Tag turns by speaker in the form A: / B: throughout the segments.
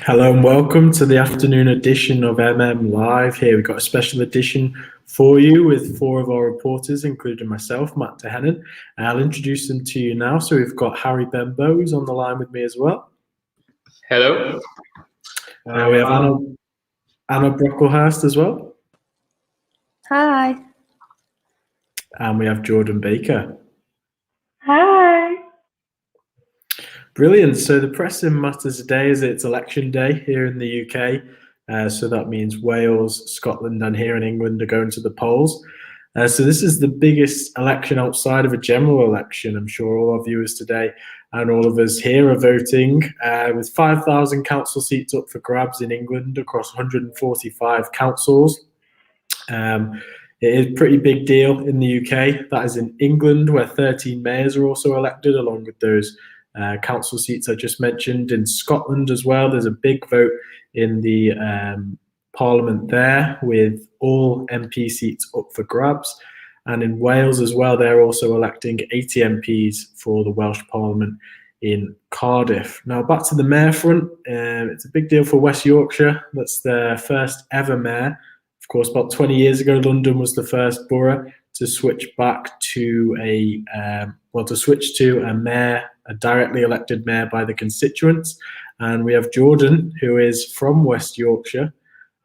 A: Hello and welcome to the afternoon edition of Live. Here we've got a special edition for you with four of our reporters, including myself, Matt Dehennan. I'll introduce them to you now. So we've got Harry Benbow, who's on the line with me as well.
B: Hello.
A: We have Anna Brocklehurst as well.
C: Hi.
A: And we have Jordan Baker.
D: Hi.
A: Brilliant. So the pressing matter today is it's election day here in the UK. So that means Wales, Scotland and here in England are going to the polls. So this is the biggest election outside of a general election. I'm sure all our viewers today and all of us here are voting with 5,000 council seats up for grabs in England across 145 councils. It is a pretty big deal in the UK. That is in England, where 13 mayors are also elected, along with those council seats I just mentioned. In Scotland as well, there's a big vote in the Parliament there, with all MP seats up for grabs. And in Wales as well, they're also electing 80 MPs for the Welsh Parliament in Cardiff. Now back to the mayor front. It's a big deal for West Yorkshire. That's their first ever mayor. Of course, about 20 years ago, London was the first borough to switch back to a mayor, a directly elected mayor by the constituents. And we have Jordan, who is from West Yorkshire.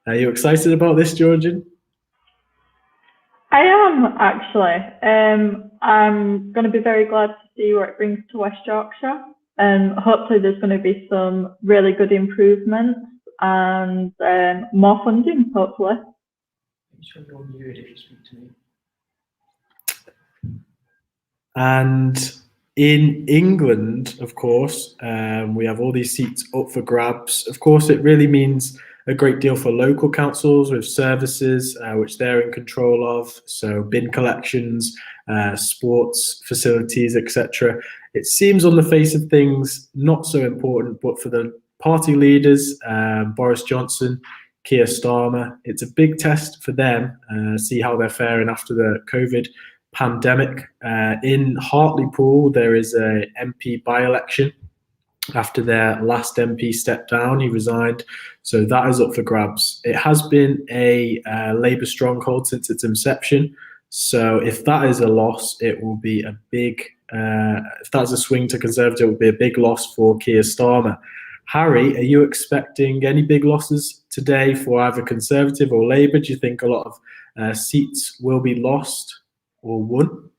A: Are you excited about this, Jordan?
D: I am, actually. I'm going to be very glad to see what it brings to West Yorkshire. Hopefully there's going to be some really good improvements and more funding, hopefully.
A: And in England, of course, we have all these seats up for grabs. Of course, it really means a great deal for local councils with services which they're in control of. So bin collections, sports facilities, etc. It seems on the face of things not so important, but for the party leaders, Boris Johnson, Keir Starmer, it's a big test for them, see how they're faring after the COVID pandemic. In Hartlepool, there is a MP by-election after their last MP stepped down. He resigned, so that is up for grabs. It has been a Labour stronghold since its inception, so if that is a loss, it will be a big, if that's a swing to Conservative, it will be a big loss for Keir Starmer. Harry, are you expecting any big losses today for either Conservative or Labour? Do you think a lot of seats will be lost or won?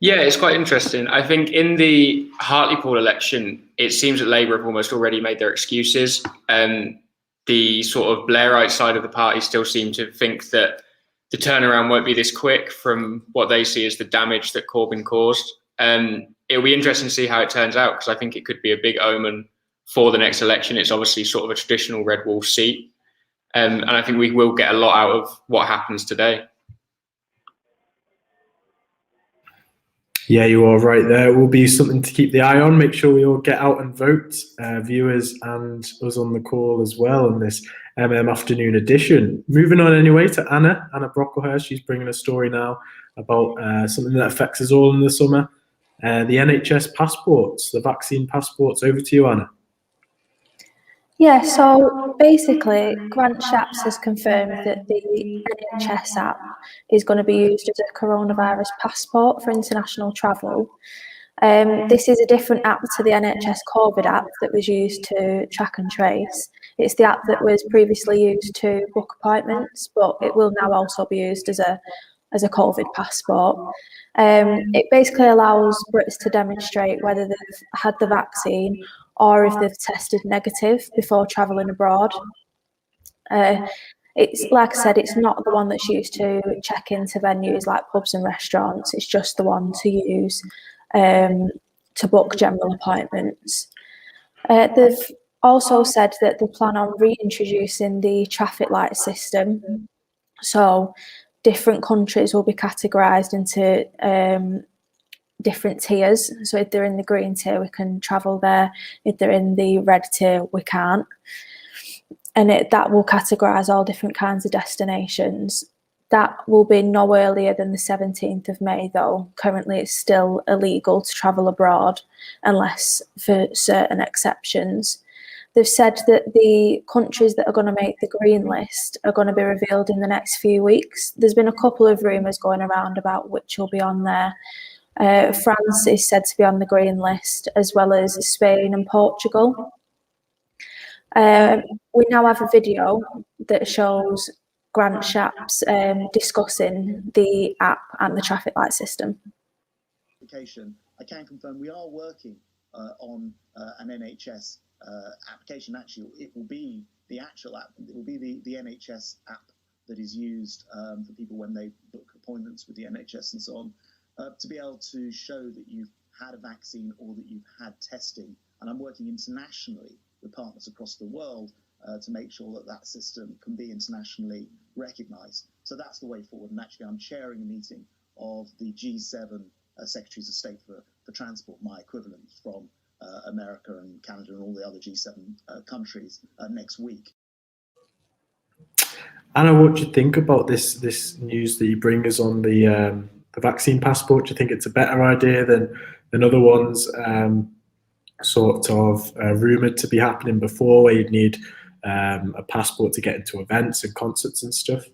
B: Yeah, it's quite interesting. I think in the Hartlepool election, it seems that Labour have almost already made their excuses. The sort of Blairite side of the party still seem to think that the turnaround won't be this quick from what they see as the damage that Corbyn caused. It'll be interesting to see how it turns out, because I think it could be a big omen for the next election. It's obviously sort of a traditional Red Wall seat. And I think we will get a lot out of what happens today.
A: Yeah, you are right there. It will be something to keep the eye on. Make sure we all get out and vote, viewers and us on the call as well on this afternoon edition. Moving on anyway to Anna Brocklehurst. She's bringing a story now about something that affects us all in the summer. The NHS passports, the vaccine passports. Over to you, Anna.
C: Yeah, so basically, Grant Shapps has confirmed that the NHS app is going to be used as a coronavirus passport for international travel. This is a different app to the NHS COVID app that was used to track and trace. It's the app that was previously used to book appointments, but it will now also be used as a COVID passport. It basically allows Brits to demonstrate whether they've had the vaccine or if they've tested negative before travelling abroad. It's like I said, it's not the one that's used to check into venues like pubs and restaurants. It's just the one to use to book general appointments. They've also said that they plan on reintroducing the traffic light system. So different countries will be categorised into different tiers. So if they're in the green tier, we can travel there. If they're in the red tier, we can't. And that will categorise all different kinds of destinations. That will be no earlier than the 17th of May, though. Currently, it's still illegal to travel abroad unless for certain exceptions. They've said that the countries that are going to make the green list are going to be revealed in the next few weeks. There's been a couple of rumours going around about which will be on there. France is said to be on the green list, as well as Spain and Portugal. We now have a video that shows Grant Shapps discussing the app and the traffic light system.
E: I can confirm we are working on an NHS application. Actually, it will be the actual app. It will be the NHS app that is used for people when they book appointments with the NHS and so on, to be able to show that you've had a vaccine or that you've had testing. And I'm working internationally with partners across the world to make sure that that system can be internationally recognised. So that's the way forward. And actually, I'm chairing a meeting of the G7 Secretaries of State for Transport, my equivalent from America and Canada and all the other G7 countries next week.
A: Anna, what do you think about this news that you bring us on the vaccine passport? Do you think it's a better idea than other ones sort of rumoured to be happening before, where you'd need a passport to get into events and concerts and stuff?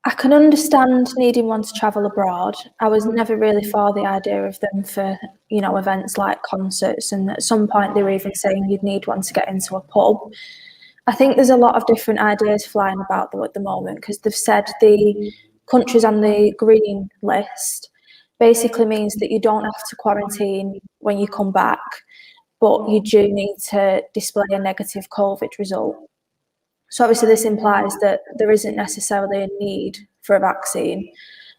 C: I can understand needing one to travel abroad. I was never really for the idea of them for, events like concerts, and at some point they were even saying you'd need one to get into a pub. I think there's a lot of different ideas flying about though at the moment, because they've said the countries on the green list basically means that you don't have to quarantine when you come back, but you do need to display a negative COVID result. So obviously this implies that there isn't necessarily a need for a vaccine.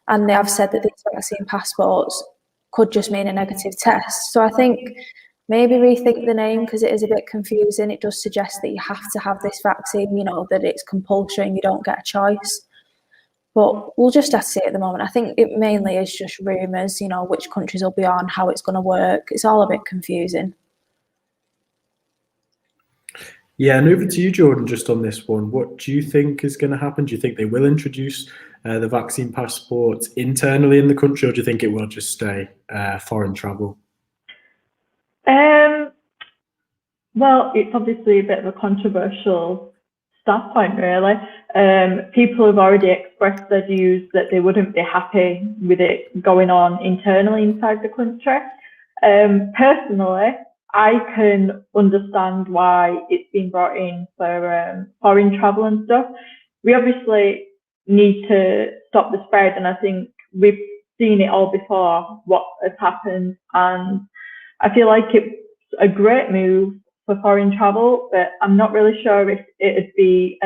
C: And they have said that these vaccine passports could just mean a negative test. So I think maybe rethink the name, because it is a bit confusing. It does suggest that you have to have this vaccine, that it's compulsory and you don't get a choice. But we'll just have to see at the moment. I think it mainly is just rumours, which countries will be on, how it's going to work. It's all a bit confusing.
A: Yeah, and over to you, Jordan, just on this one. What do you think is going to happen? Do you think they will introduce the vaccine passport internally in the country, or do you think it will just stay foreign travel?
D: Well, it's obviously a bit of a controversial start point, really. People have already expressed their views that they wouldn't be happy with it going on internally inside the country. Personally, I can understand why it's been brought in for foreign travel and stuff. We obviously need to stop the spread, and I think we've seen it all before, what has happened, and I feel like it's a great move for foreign travel, but I'm not really sure if it would be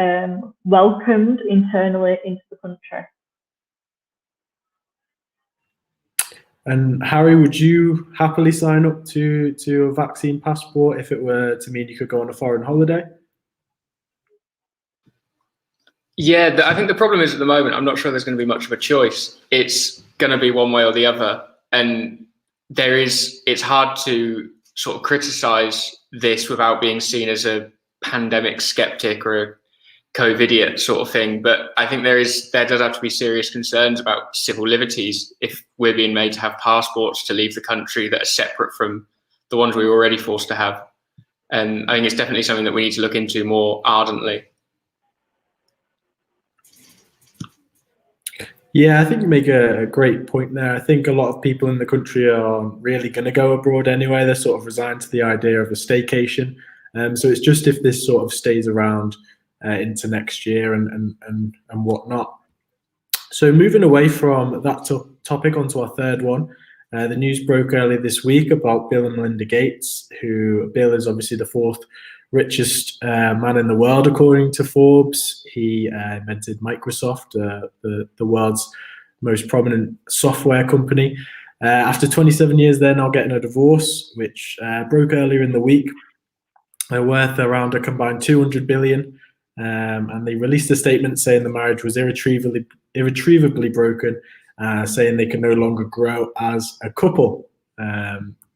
D: welcomed internally into the country.
A: And Harry, would you happily sign up to a vaccine passport if it were to mean you could go on a foreign holiday?
B: Yeah, I think the problem is at the moment, I'm not sure there's going to be much of a choice. It's going to be one way or the other. And it's hard to sort of criticize this without being seen as a pandemic skeptic or a COVIDiot sort of thing. But I think there does have to be serious concerns about civil liberties if we're being made to have passports to leave the country that are separate from the ones we were already forced to have. And I think it's definitely something that we need to look into more ardently.
A: Yeah, I think you make a great point there. I think a lot of people in the country are really going to go abroad anyway. They're sort of resigned to the idea of a staycation. So it's just if this sort of stays around into next year and whatnot. So moving away from that topic onto our third one, the news broke earlier this week about Bill and Melinda Gates, who Bill is obviously the fourth richest man in the world according to Forbes. He invented Microsoft, the world's most prominent software company. After 27 years, they're now getting a divorce, which broke earlier in the week. They're worth around a combined 200 billion. And they released a statement saying the marriage was irretrievably broken, saying they can no longer grow as a couple.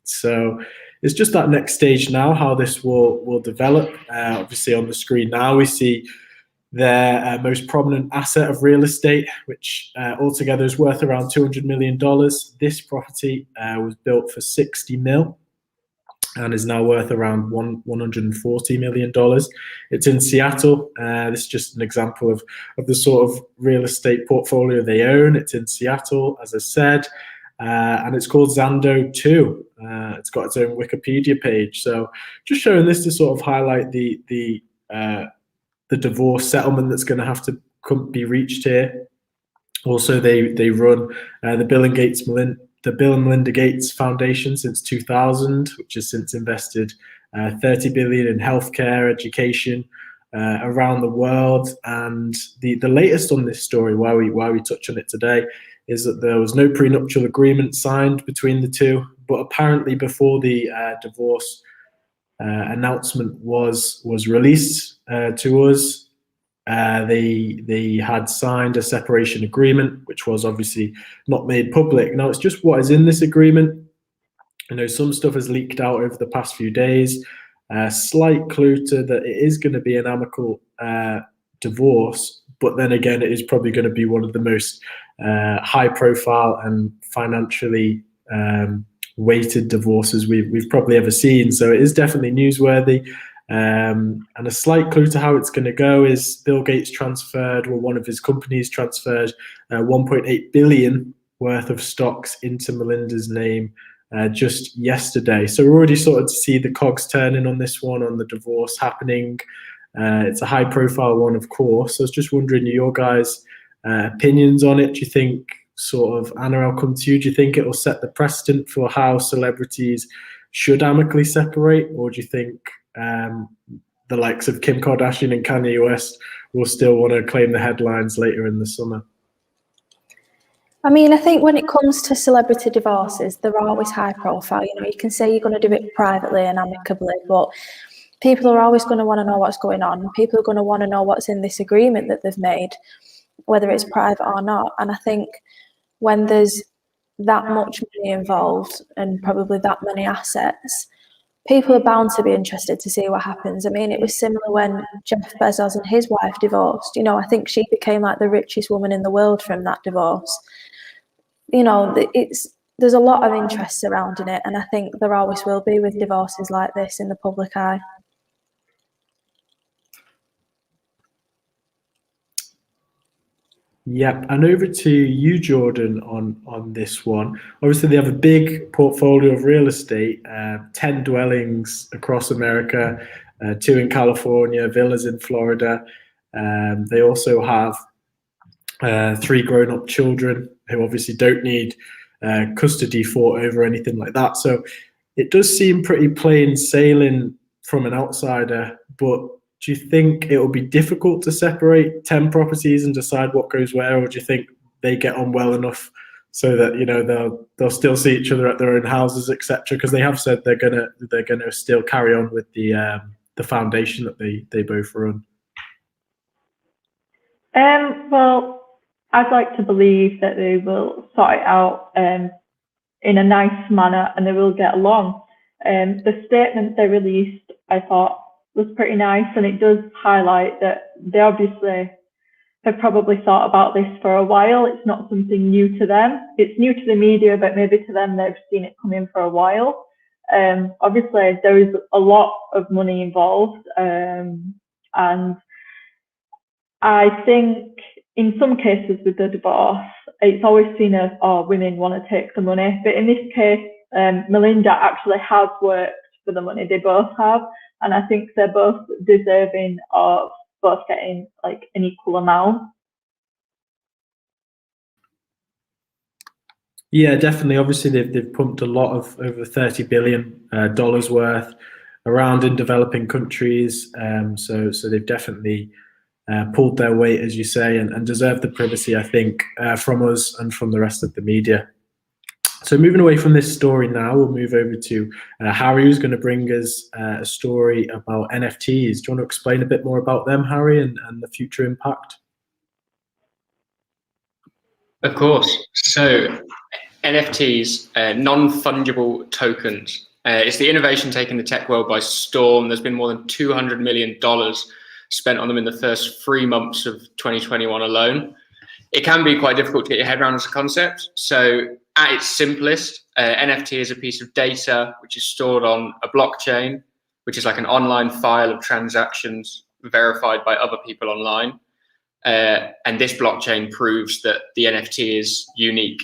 A: So it's just that next stage now, how this will develop. Obviously on the screen now we see their most prominent asset of real estate, which altogether is worth around $200 million. This property was built for 60 mil and is now worth around $140 million. It's in Seattle. This is just an example of the sort of real estate portfolio they own. It's in Seattle, as I said, and it's called Zando 2. It's got its own Wikipedia page. So just showing this to sort of highlight the divorce settlement that's going to have to be reached here. Also, they run the Bill and Melinda Gates Foundation since 2000, which has since invested $30 billion in healthcare, education around the world. And the latest on this story, why we touch on it today, is that there was no prenuptial agreement signed between the two. But apparently, before the divorce announcement was released to us, they had signed a separation agreement, which was obviously not made public. Now, it's just what is in this agreement. You know, some stuff has leaked out over the past few days. Slight clue to that it is going to be an amicable divorce, but then again, it is probably going to be one of the most high-profile and financially weighted divorces we've probably ever seen. So it is definitely newsworthy. And a slight clue to how it's going to go is Bill Gates transferred, or one of his companies transferred, $1.8 billion worth of stocks into Melinda's name just yesterday. So we're already starting to see the cogs turning on this one, on the divorce happening. It's a high-profile one, of course. So I was just wondering your guys' opinions on it. Do you think, sort of, Anna, I'll come to you. Do you think it will set the precedent for how celebrities should amicably separate, or do you think the likes of Kim Kardashian and Kanye West will still want to claim the headlines later in the summer?
C: I mean, I think when it comes to celebrity divorces, they're always high profile. You know, you can say you're going to do it privately and amicably, but people are always going to want to know what's going on. People are going to want to know what's in this agreement that they've made, whether it's private or not. And I think when there's that much money involved and probably that many assets, people are bound to be interested to see what happens. I mean, it was similar when Jeff Bezos and his wife divorced. You know, I think she became like the richest woman in the world from that divorce. You know, there's a lot of interest surrounding it, and I think there always will be with divorces like this in the public eye.
A: Yep, and over to you, Jordan, on this one. Obviously, they have a big portfolio of real estate, 10 dwellings across America, 2 in California, villas in Florida. They also have 3 grown-up children who obviously don't need custody fought over anything like that. So it does seem pretty plain sailing from an outsider, but do you think it will be difficult to separate 10 properties and decide what goes where, or do you think they get on well enough so that, you know, they'll still see each other at their own houses, etc.? Because they have said they're gonna still carry on with the foundation that they both run.
D: Well, I'd like to believe that they will sort it out in a nice manner and they will get along. The statement they released, I thought, was pretty nice, and it does highlight that they obviously have probably thought about this for a while. It's not something new to them. It's new to the media, but maybe to them they've seen it coming for a while. Obviously, there is a lot of money involved, and I think in some cases with the divorce, it's always seen as, oh, women want to take the money. But in this case, Melinda actually has worked for the money. They both have. And I think they're both deserving of both getting like an equal amount.
A: Yeah, definitely. Obviously, they've pumped a lot of over $30 billion worth around in developing countries. So they've definitely pulled their weight, as you say, and deserve the privacy, I think, from us and from the rest of the media. So moving away from this story now, we'll move over to Harry, who's going to bring us a story about NFTs. Do you want to explain a bit more about them, Harry, and the future impact?
B: Of course. So NFTs, non-fungible tokens. It's the innovation taking the tech world by storm. There's been more than $200 million spent on them in the first 3 months of 2021 alone. It can be quite difficult to get your head around as a concept. So at its simplest, NFT is a piece of data which is stored on a blockchain, which is like an online file of transactions verified by other people online. And this blockchain proves that the NFT is unique.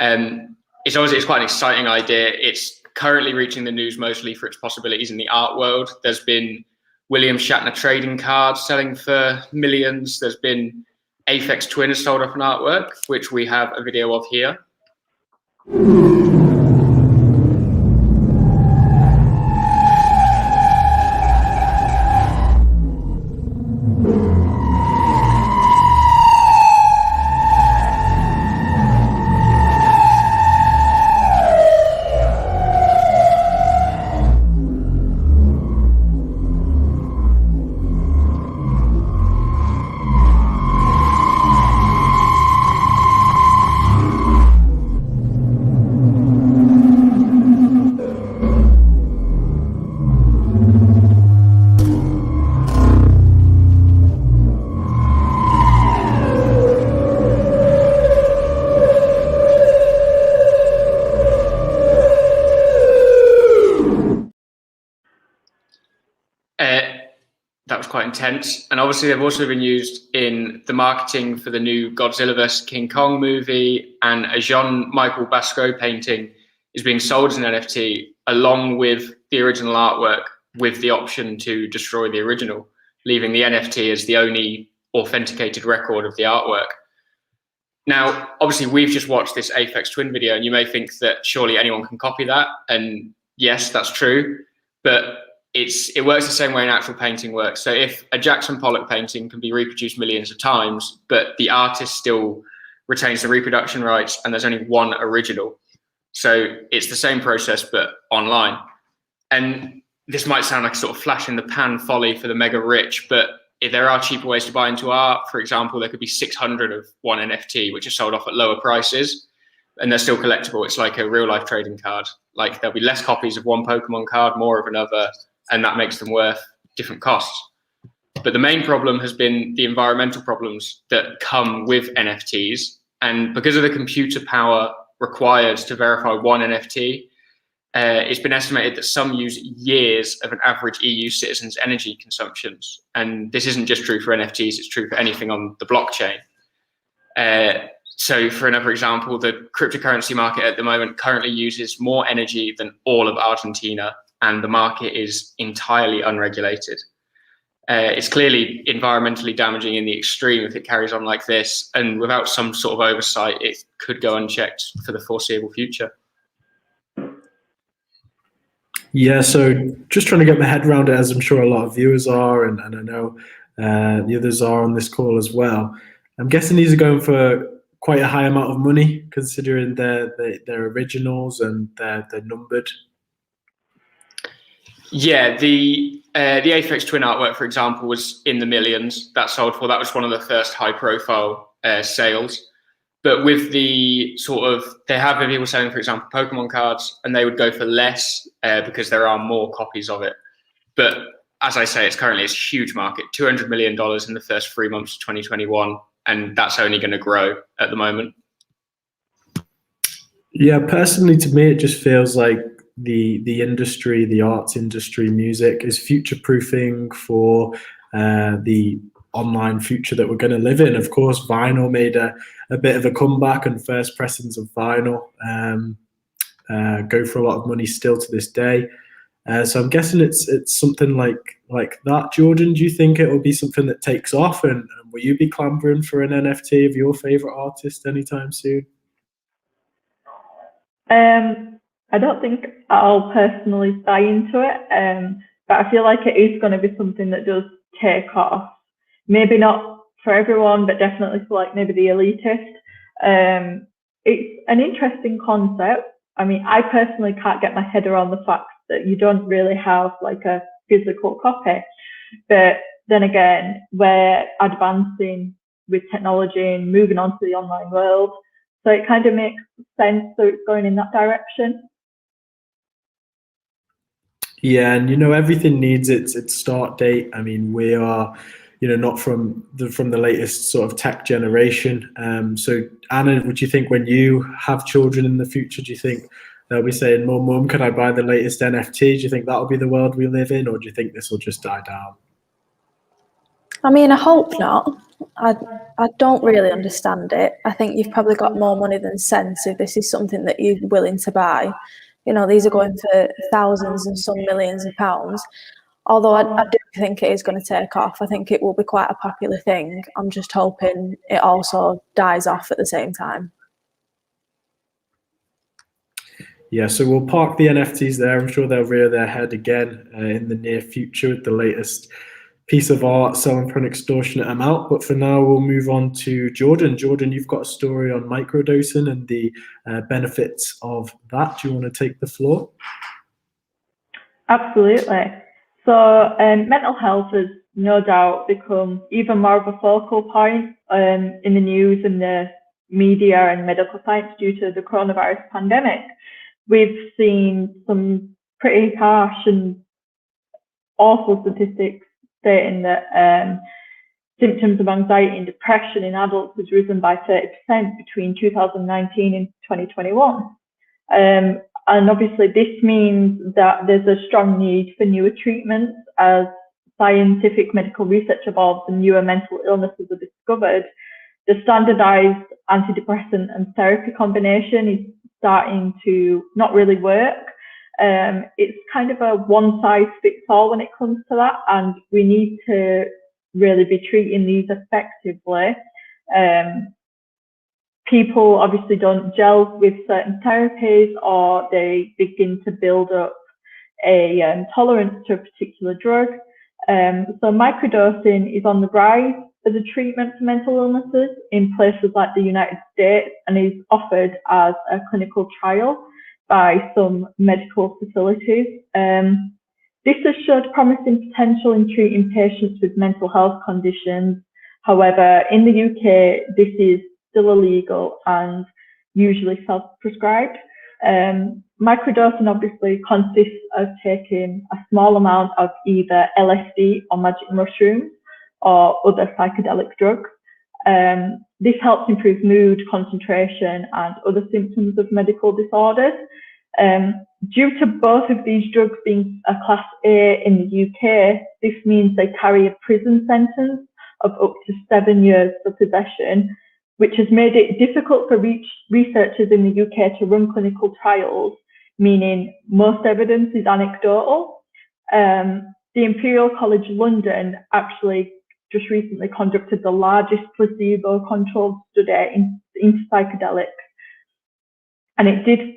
B: It's quite an exciting idea. It's currently reaching the news mostly for its possibilities in the art world. There's been William Shatner trading cards selling for millions. There's been Aphex Twin has sold off an artwork, which we have a video of here. That was quite intense. And obviously they've also been used in the marketing for the new Godzilla vs. King Kong movie, and a Jean-Michel Basquiat painting is being sold as an NFT along with the original artwork, with the option to destroy the original, leaving the NFT as the only authenticated record of the artwork. Now, obviously we've just watched this Aphex Twin video, and you may think that surely anyone can copy that. And yes, that's true, but it works the same way an actual painting works. So if a Jackson Pollock painting can be reproduced millions of times, but the artist still retains the reproduction rights and there's only one original. So it's the same process, but online. And this might sound like a sort of flash in the pan folly for the mega rich, but if there are cheaper ways to buy into art, for example, there could be 600 of one NFT, which is sold off at lower prices, and they're still collectible. It's like a real life trading card. Like there'll be less copies of one Pokemon card, more of another, and that makes them worth different costs. But the main problem has been the environmental problems that come with NFTs. And because of the computer power required to verify one NFT, it's been estimated that some use years of an average EU citizen's energy consumptions. And this isn't just true for NFTs, it's true for anything on the blockchain. So for another example, the cryptocurrency market at the moment currently uses more energy than all of Argentina, and the market is entirely unregulated. It's clearly environmentally damaging in the extreme if it carries on like this, and without some sort of oversight, it could go unchecked for the foreseeable future.
A: Yeah, so just trying to get my head around it, as I'm sure a lot of viewers are, and I know the others are on this call as well. I'm guessing these are going for quite a high amount of money, considering their originals and they're numbered.
B: Yeah, the Aphex Twin artwork, for example, was in the millions that sold for. That was one of the first high-profile sales. But with the they have been people selling, for example, Pokemon cards, and they would go for less because there are more copies of it. But as I say, it's currently a huge market, $200 million in the first 3 months of 2021, and that's only going to grow at the moment.
A: Yeah, personally, to me, it just feels like the industry, the arts industry, music is future-proofing for the online future that we're going to live in. Of course, vinyl made a bit of a comeback, and first pressings of vinyl go for a lot of money still to this day. So I'm guessing it's something like that. Jordan, do you think it will be something that takes off, and will you be clamoring for an NFT of your favorite artist anytime soon?
D: I don't think I'll personally buy into it, but I feel like it is going to be something that does take off. Maybe not for everyone, but definitely for like maybe the elitist. It's an interesting concept. I mean, I personally can't get my head around the fact that you don't really have like a physical copy. But then again, we're advancing with technology and moving on to the online world. So it kind of makes sense that it's going in that direction.
A: Yeah, and everything needs its start date. I mean, we are, not from the latest sort of tech generation. So Anna, would you think when you have children in the future, do you think they'll be saying, "Mum, can I buy the latest NFT?" Do you think that'll be the world we live in, or do you think this will just die down?
C: I mean, I hope not. I don't really understand it. I think you've probably got more money than sense if this is something that you're willing to buy. These are going for thousands and some millions of pounds. Although I do think it is going to take off. I think it will be quite a popular thing. I'm just hoping it also dies off at the same time.
A: Yeah, so we'll park the NFTs there. I'm sure they'll rear their head again in the near future with the latest piece of art selling for an extortionate amount. But for now, we'll move on to Jordan. Jordan, you've got a story on microdosing and the benefits of that. Do you want to take the floor?
D: Absolutely. So mental health has no doubt become even more of a focal point in the news and the media and medical science due to the coronavirus pandemic. We've seen some pretty harsh and awful statistics stating that symptoms of anxiety and depression in adults has risen by 30% between 2019 and 2021. And obviously this means that there's a strong need for newer treatments as scientific medical research evolves and newer mental illnesses are discovered. The standardized antidepressant and therapy combination is starting to not really work. It's kind of a one-size-fits-all when it comes to that, and we need to really be treating these effectively. People obviously don't gel with certain therapies, or they begin to build up a tolerance to a particular drug. So microdosing is on the rise as a treatment for mental illnesses in places like the United States, and is offered as a clinical trial by some medical facilities. This has showed promising potential in treating patients with mental health conditions. However, in the UK, this is still illegal and usually self-prescribed. Microdosing obviously consists of taking a small amount of either LSD or magic mushrooms or other psychedelic drugs. This helps improve mood, concentration, and other symptoms of medical disorders. Due to both of these drugs being a Class A in the UK, this means they carry a prison sentence of up to 7 years for possession, which has made it difficult for researchers in the UK to run clinical trials, meaning most evidence is anecdotal. The Imperial College London actually just recently conducted the largest placebo-controlled study into psychedelics, and it did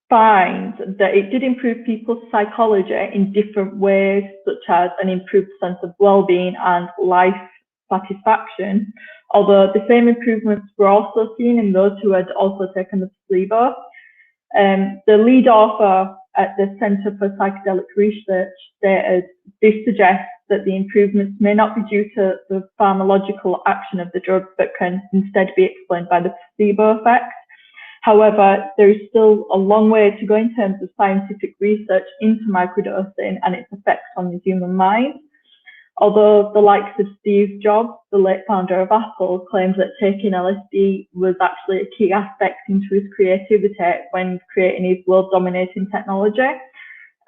D: find that it did improve people's psychology in different ways, such as an improved sense of well-being and life satisfaction, although the same improvements were also seen in those who had also taken the placebo. The lead author at the Centre for Psychedelic Research stated, "This suggests that the improvements may not be due to the pharmacological action of the drug, but can instead be explained by the placebo effect." However, there is still a long way to go in terms of scientific research into microdosing and its effects on the human mind. Although the likes of Steve Jobs, the late founder of Apple, claims that taking LSD was actually a key aspect into his creativity when creating his world-dominating technology.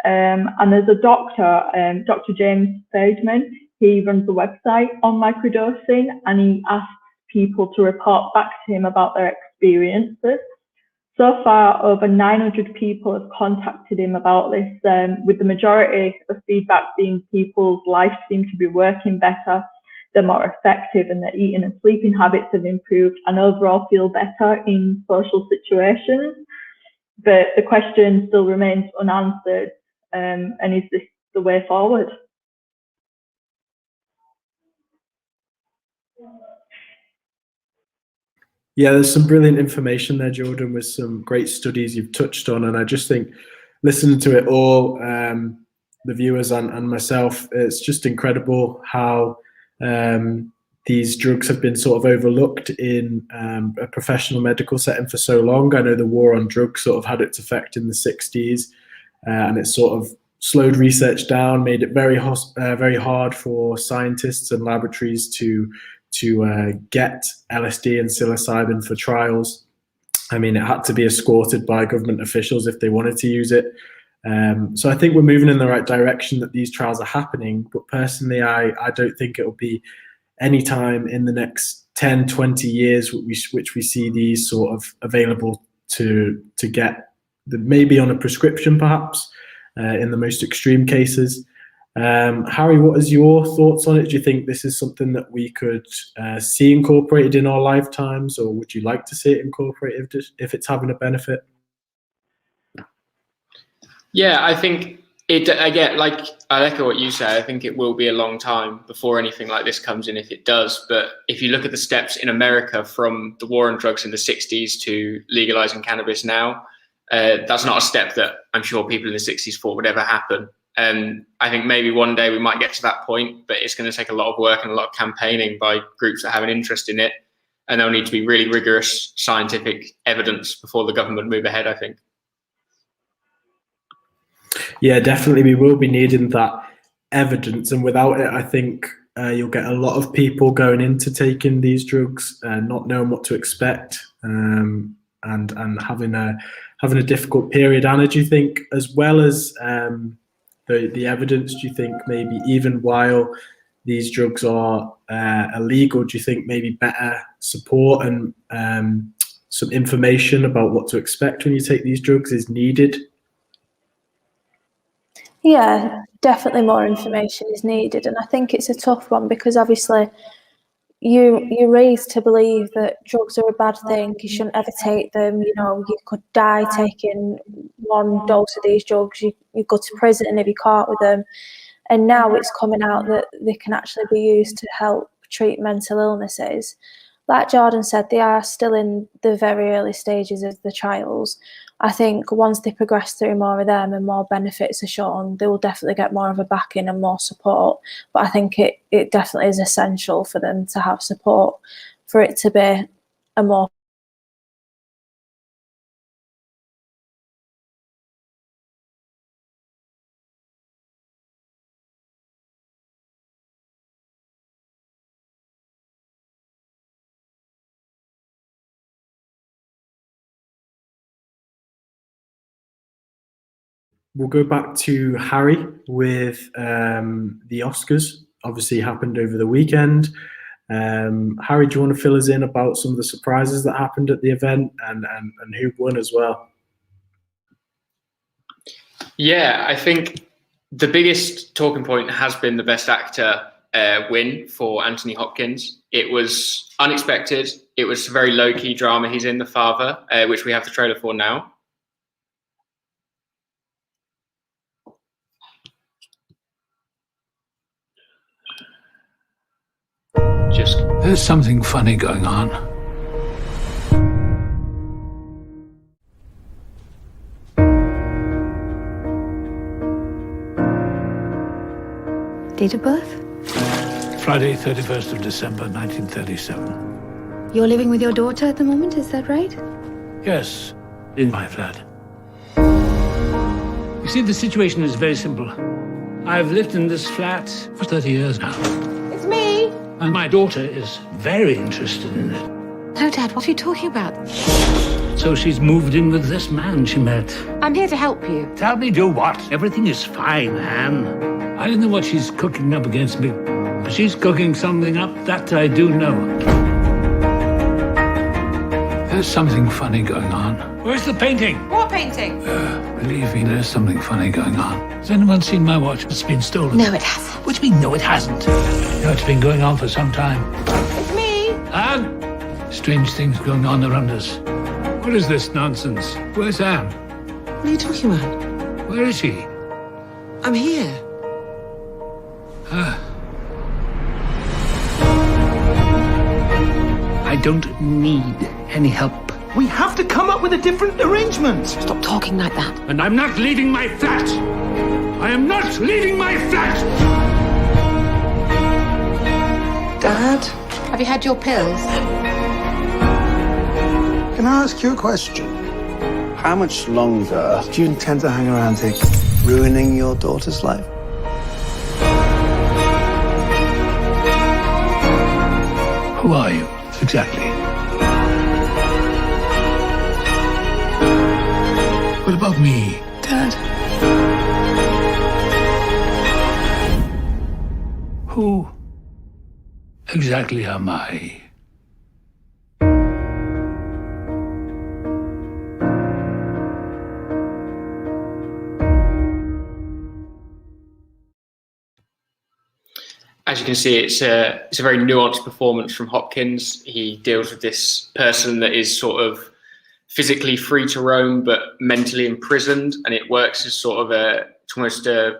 D: And there's a doctor, Dr. James Feidman. He runs a website on microdosing, and he asks people to report back to him about their experiences. So far, over 900 people have contacted him about this, with the majority of feedback being people's lives seem to be working better, they're more effective, and their eating and sleeping habits have improved, and overall feel better in social situations. But the question still remains unanswered, and is this the way forward?
A: Yeah, there's some brilliant information there, Jordan, with some great studies you've touched on. And I just think listening to it all, the viewers and myself, it's just incredible how these drugs have been sort of overlooked in a professional medical setting for so long. I know the war on drugs sort of had its effect in the 60s, and it's sort of slowed research down, made it very hard for scientists and laboratories to get LSD and psilocybin for trials. I mean, it had to be escorted by government officials if they wanted to use it. So I think we're moving in the right direction, that these trials are happening. But personally, I don't think it'll be any time in the next 10, 20 years which we see these sort of available to get, maybe on a prescription perhaps, in the most extreme cases. Harry, what is your thoughts on it? Do you think this is something that we could see incorporated in our lifetimes, or would you like to see it incorporated if it's having a benefit?
B: Yeah, I think I echo what you say. I think it will be a long time before anything like this comes in, if it does. But if you look at the steps in America from the war on drugs in the 60s to legalizing cannabis now, that's not a step that I'm sure people in the 60s thought would ever happen. I think maybe one day we might get to that point, but it's going to take a lot of work and a lot of campaigning by groups that have an interest in it. And there'll need to be really rigorous scientific evidence before the government move ahead, I think.
A: Yeah, definitely. We will be needing that evidence. And without it, I think you'll get a lot of people going into taking these drugs not knowing what to expect, and having a difficult period. Anna, do you think, as well as the evidence, do you think maybe even while these drugs are illegal, do you think maybe better support and some information about what to expect when you take these drugs is needed?
C: Yeah, definitely more information is needed, and I think it's a tough one because obviously you're raised to believe that drugs are a bad thing, you shouldn't ever take them, you know, you could die taking one dose of these drugs, you go to prison if you're caught with them. And now it's coming out that they can actually be used to help treat mental illnesses. Like Jordan said, they are still in the very early stages of the trials. I think once they progress through more of them and more benefits are shown, they will definitely get more of a backing and more support. But I think it definitely is essential for them to have support for it to be a more
A: We'll go back to Harry with the Oscars. Obviously happened over the weekend. Harry, do you want to fill us in about some of the surprises that happened at the event and who won as well?
B: Yeah, I think the biggest talking point has been the Best Actor win for Anthony Hopkins. It was unexpected. It was a very low-key drama. He's in The Father, which we have the trailer for now.
F: There's something funny going on.
G: Date of birth?
F: Friday, 31st of December, 1937.
G: You're living with your daughter at the moment, is that right?
F: Yes, in my flat. You see, the situation is very simple. I've lived in this flat for 30 years now.
G: It's me!
F: And my daughter is very interested in it.
G: No, Dad, what are you talking about?
F: So she's moved in with this man she met.
G: I'm here to help you.
F: Tell me, do what? Everything is fine, Anne. I don't know what she's cooking up against me, but she's cooking something up, that I do know. There's something funny going on. Where's the painting?
G: What painting?
F: Believe me, there's something funny going on. Has anyone seen my watch? It's been stolen.
G: No, it hasn't.
F: What do you mean, no, it hasn't? You know, it's been going on for some time.
G: It's me!
F: Anne! Strange things going on around us. What is this nonsense? Where's Anne?
H: What are you talking about?
F: Where is she?
H: I'm here.
F: I don't need any help.
I: We have to come up with a different arrangement.
H: Stop talking like that.
F: And I'm not leaving my flat! I am not leaving my flat!
H: Dad?
G: Have you had your pills?
I: Can I ask you a question? How much longer do you intend to hang around here?
J: ruining your daughter's life?
F: Who are you, exactly? What about me?
J: Dad.
F: Who exactly am I?
B: As you can see, it's a very nuanced performance from Hopkins. He deals with this person that is sort of physically free to roam but mentally imprisoned, and it works as sort of almost a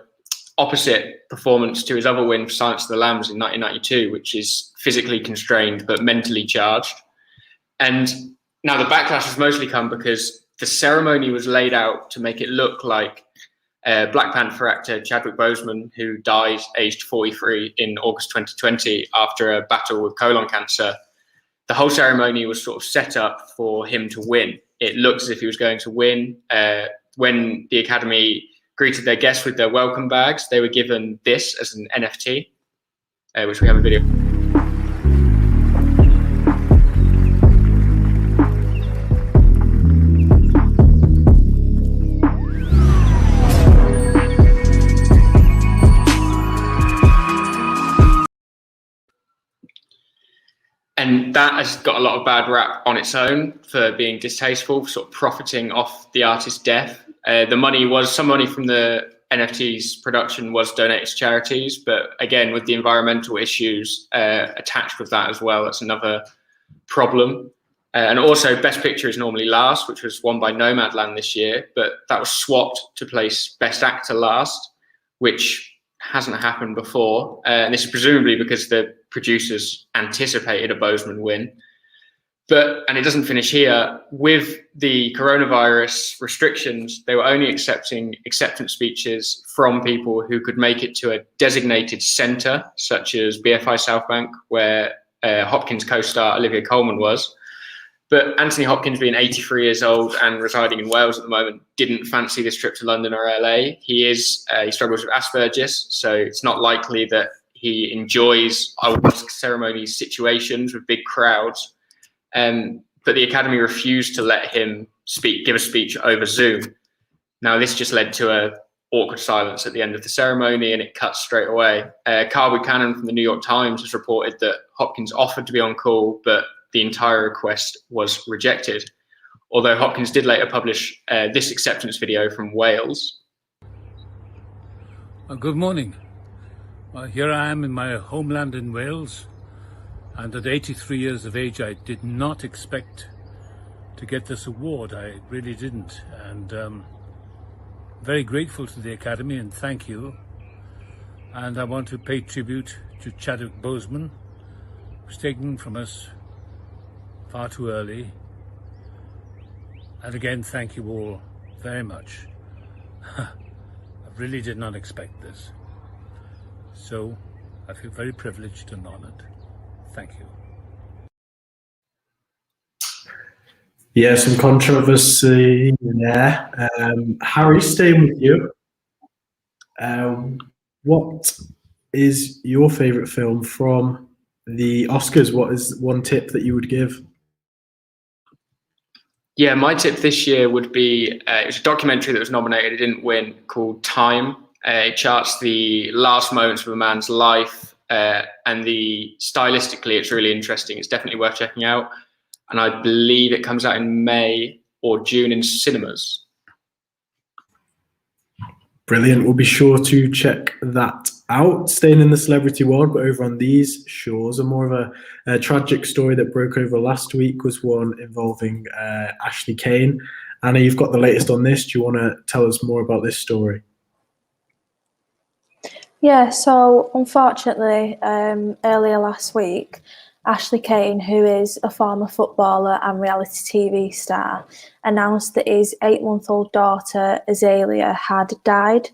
B: opposite performance to his other win for Silence of the Lambs in 1992, which is physically constrained but mentally charged. And now the backlash has mostly come because the ceremony was laid out to make it look like Black Panther actor Chadwick Boseman, who died aged 43 in August 2020 after a battle with colon cancer. The whole ceremony was sort of set up for him to win. It looked as if he was going to win. When the Academy greeted their guests with their welcome bags, they were given this as an NFT, which we have a video. And that has got a lot of bad rap on its own for being distasteful, sort of profiting off the artist's death. Some money from the NFT's production was donated to charities, but again, with the environmental issues attached with that as well, that's another problem. And also, Best Picture is normally last, which was won by Nomadland this year, but that was swapped to place Best Actor last, which hasn't happened before. And this is presumably because the producers anticipated a Boseman win. And it doesn't finish here. With the coronavirus restrictions, they were only accepting acceptance speeches from people who could make it to a designated centre, such as BFI South Bank, where Hopkins co-star Olivia Colman was. But Anthony Hopkins, being 83 years old and residing in Wales at the moment, didn't fancy this trip to London or LA. He struggles with Asperger's, so it's not likely that he enjoys ayahuasca ceremony situations with big crowds. But the Academy refused to let him give a speech over Zoom. Now, this just led to an awkward silence at the end of the ceremony, and it cuts straight away. Carl Buchanan from the New York Times has reported that Hopkins offered to be on call, but the entire request was rejected. Although Hopkins did later publish this acceptance video from Wales.
F: Good morning. Here I am in my homeland in Wales, and at 83 years of age, I did not expect to get this award. I really didn't, and very grateful to the Academy, and thank you. And I want to pay tribute to Chadwick Boseman, who's taken from us far too early. And again, thank you all very much. I really did not expect this. So I feel very privileged and honored. Thank you.
A: Yeah, some controversy there. Harry, staying with you. What is your favourite film from the Oscars? What is one tip that you would give?
B: Yeah, my tip this year would be, it was a documentary that was nominated, it didn't win, called Time. It charts the last moments of a man's life, and stylistically it's really interesting. It's definitely worth checking out. And I believe it comes out in May or June in cinemas.
A: Brilliant. We'll be sure to check that out. Staying in the celebrity world, but over on these shores, more of a tragic story that broke over last week was one involving Ashley Cain. Anna, you've got the latest on this. Do you want to tell us more about this story?
C: Yeah, so unfortunately, earlier last week, Ashley Cain, who is a former footballer and reality TV star, announced that his 8-month-old daughter, Azalea, had died.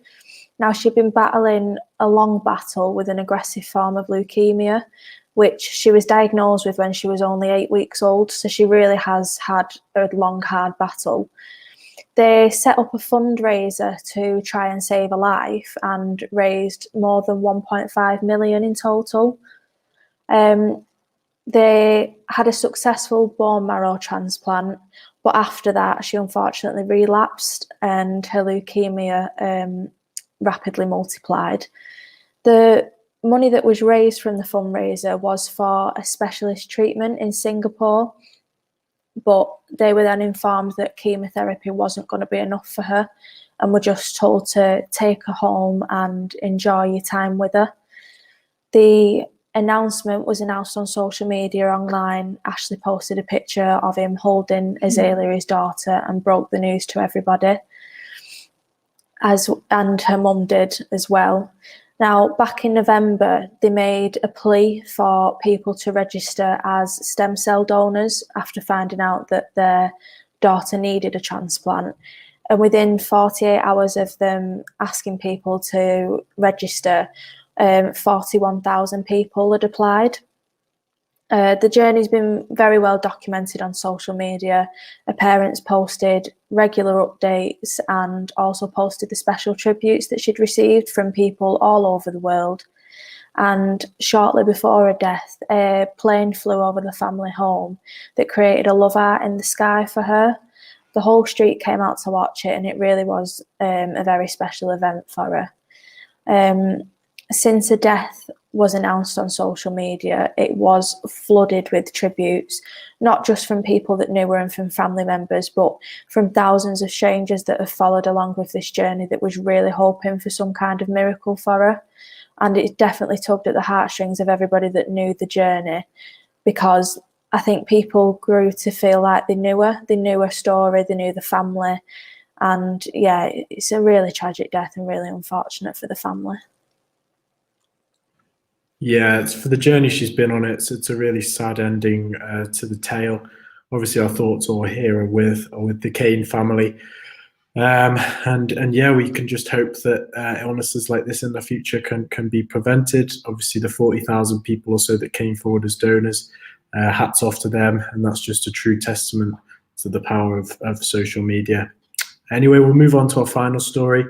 C: Now, she'd been battling a long battle with an aggressive form of leukemia, which she was diagnosed with when she was only 8 weeks old. So she really has had a long, hard battle. They set up a fundraiser to try and save a life and raised more than 1.5 million in total. They had a successful bone marrow transplant, but after that, she unfortunately relapsed and her leukemia rapidly multiplied. The money that was raised from the fundraiser was for a specialist treatment in Singapore, but they were then informed that chemotherapy wasn't going to be enough for her and were just told to take her home and enjoy your time with her. The announcement was announced on social media online. Ashley posted a picture of him holding Azalea, his daughter, and broke the news to everybody, and her mum did as well. Now, back in November, they made a plea for people to register as stem cell donors after finding out that their daughter needed a transplant. And within 48 hours of them asking people to register, 41,000 people had applied. The journey's been very well documented on social media. Her parents posted regular updates and also posted the special tributes that she'd received from people all over the world. And shortly before her death, a plane flew over the family home that created a love art in the sky for her. The whole street came out to watch it, and it really was a very special event for her. Since her death was announced on social media, it was flooded with tributes, not just from people that knew her and from family members, but from thousands of strangers that have followed along with this journey that was really hoping for some kind of miracle for her. And it definitely tugged at the heartstrings of everybody that knew the journey, because I think people grew to feel like they knew her story, they knew the family. And yeah, it's a really tragic death and really unfortunate for the family.
A: Yeah, it's for the journey she's been on. It's a really sad ending to the tale. Obviously, our thoughts all here are with the Cain family, and yeah, we can just hope that illnesses like this in the future can be prevented. Obviously, the 40,000 people or so that came forward as donors, hats off to them, and that's just a true testament to the power of social media. Anyway, we'll move on to our final story.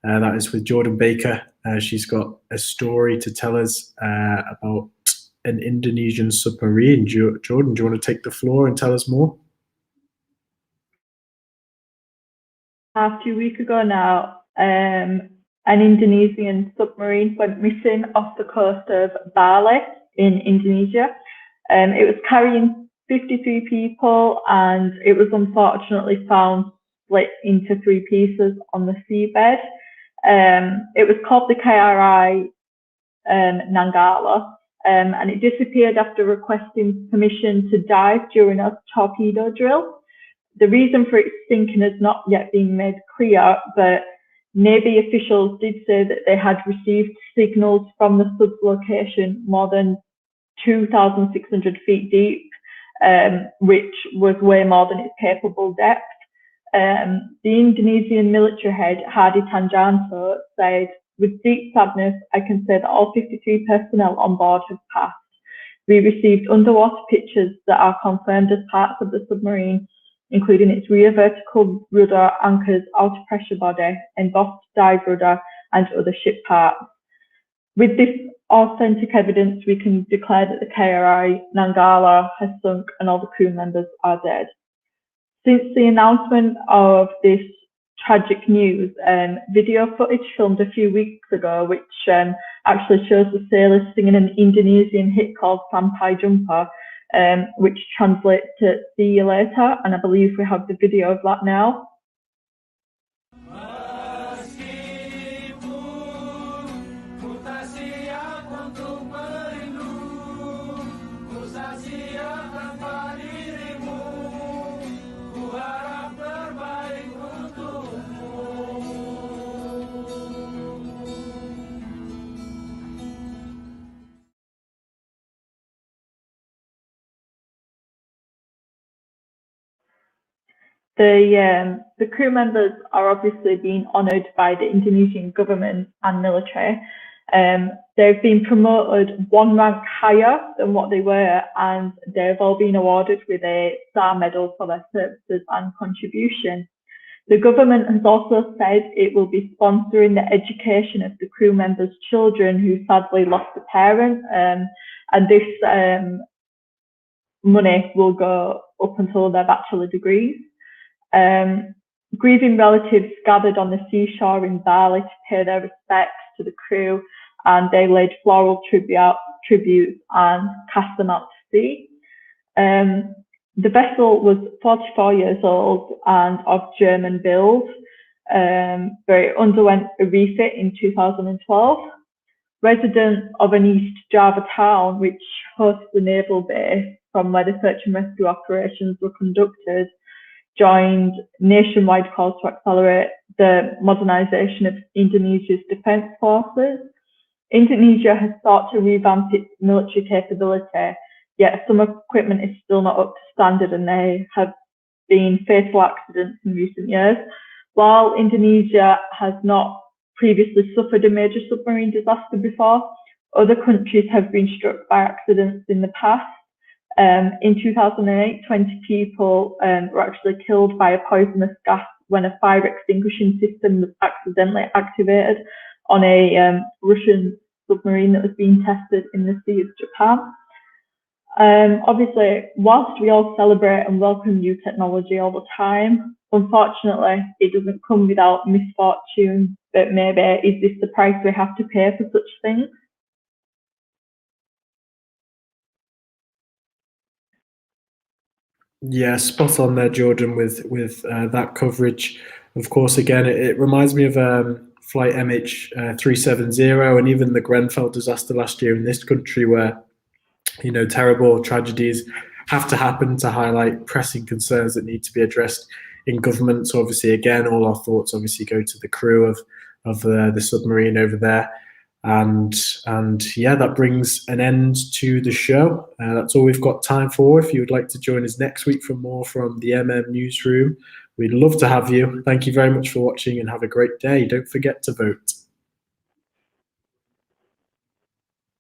A: That is with Jordan Baker. She's got a story to tell us about an Indonesian submarine. Jordan, do you want to take the floor and tell us more?
D: A few weeks ago now, an Indonesian submarine went missing off the coast of Bali in Indonesia. It was carrying 53 people, and it was unfortunately found split into 3 pieces on the seabed. It was called the KRI Nanggala, and it disappeared after requesting permission to dive during a torpedo drill. The reason for its sinking has not yet been made clear, but Navy officials did say that they had received signals from the sub's location more than 2,600 feet deep, which was way more than its capable depth. The Indonesian military head, Hadi Tanjanto, said, "With deep sadness, I can say that all 53 personnel on board have passed. We received underwater pictures that are confirmed as parts of the submarine, including its rear vertical rudder anchors, outer pressure body, embossed dive rudder, and other ship parts. With this authentic evidence, we can declare that the KRI Nanggala has sunk and all the crew members are dead." Since the announcement of this tragic news, video footage filmed a few weeks ago, which actually shows the sailors singing an Indonesian hit called Sampai Jumpa, which translates to "see you later," and I believe we have the video of that now. The crew members are obviously being honoured by the Indonesian government and military. They've been promoted 1 rank higher than what they were, and they've all been awarded with a Star Medal for their services and contribution. The government has also said it will be sponsoring the education of the crew members' children who sadly lost a parent, and this money will go up until their bachelor degrees. Grieving relatives gathered on the seashore in Bali to pay their respects to the crew, and they laid floral tributes and cast them out to sea. The vessel was 44 years old and of German build, but it underwent a refit in 2012. Residents of an East Java town, which hosts the naval base from where the search and rescue operations were conducted, joined nationwide calls to accelerate the modernisation of Indonesia's defence forces. Indonesia has sought to revamp its military capability, yet some equipment is still not up to standard and there have been fatal accidents in recent years. While Indonesia has not previously suffered a major submarine disaster before, other countries have been struck by accidents in the past. In 2008, 20 people were actually killed by a poisonous gas when a fire extinguishing system was accidentally activated on a Russian submarine that was being tested in the Sea of Japan. Obviously, whilst we all celebrate and welcome new technology all the time, unfortunately, it doesn't come without misfortune, but maybe is this the price we have to pay for such things?
A: Yeah, spot on there, Jordan, with that coverage. Of course, again, it reminds me of flight MH370 and even the Grenfell disaster last year in this country, where terrible tragedies have to happen to highlight pressing concerns that need to be addressed in government. So obviously, again, all our thoughts obviously go to the crew of the submarine over there. And yeah, that brings an end to the show. That's all we've got time for. If you would like to join us next week for more from the Newsroom, we'd love to have you. Thank you very much for watching and have a great day. Don't forget to vote.